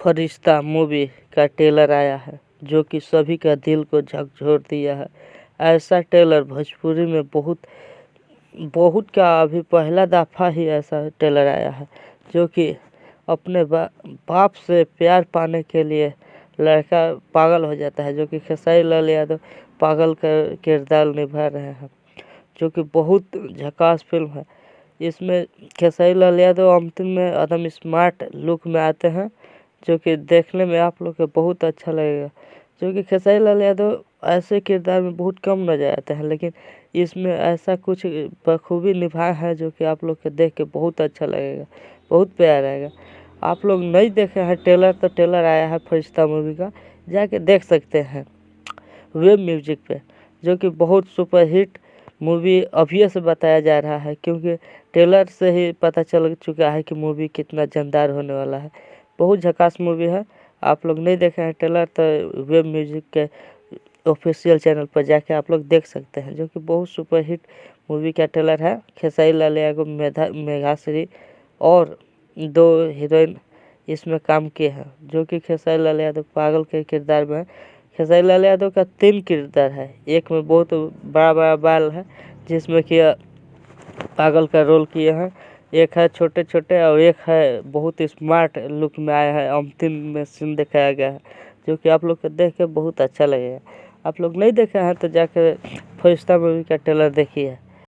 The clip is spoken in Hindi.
फरिश्ता मूवी का ट्रेलर आया है जो कि सभी का दिल को झकझोर दिया है। ऐसा ट्रेलर भोजपुरी में बहुत का अभी पहला दफ़ा ही ऐसा ट्रेलर आया है जो कि अपने बाप से प्यार पाने के लिए लड़का पागल हो जाता है, जो कि खेसारी लाल यादव पागल का किरदार निभा रहे हैं, जो कि बहुत झकास फिल्म है। इसमें खेसारी लाल यादव अंतिम में एकदम स्मार्ट लुक में आते हैं, जो कि देखने में आप लोग को बहुत अच्छा लगेगा। जो कि खेसारी लाल यादव ऐसे किरदार में बहुत कम नजर आते हैं, लेकिन इसमें ऐसा कुछ बखूबी निभाया है जो कि आप लोग को देख के बहुत अच्छा लगेगा, बहुत प्यारा रहेगा। आप लोग नहीं देखे हैं ट्रेलर, तो ट्रेलर आया है फरिश्ता मूवी का, जाके देख सकते हैं वेब म्यूजिक पे, जो कि बहुत सुपरहिट मूवी अभी से बताया जा रहा है, क्योंकि ट्रेलर से ही पता चल चुका है कि मूवी कितना जानदार होने वाला है। बहुत झकास मूवी है। आप लोग नहीं देखे हैं ट्रेलर तो वेब म्यूजिक के ऑफिशियल चैनल पर जाके आप लोग देख सकते हैं, जो कि बहुत सुपरहिट मूवी का ट्रेलर है। खेसारी लाल यादव, मेघाश्री और 2 हीरोइन इसमें काम किए हैं, जो कि खेसारी लाल यादव पागल के किरदार में है। खेसारी लाल यादव का 3 किरदार है, एक में बहुत बड़ा बड़ा बाल है जिसमें कि पागल का रोल किए हैं, एक है छोटे छोटे और एक है बहुत स्मार्ट लुक में आया है। अंतिम में सीन दिखाया गया है, जो कि आप लोग को देख के बहुत अच्छा लगेगा। आप लोग नहीं देखे हैं तो जाकर फरिश्ता मूवी का ट्रेलर देखिए।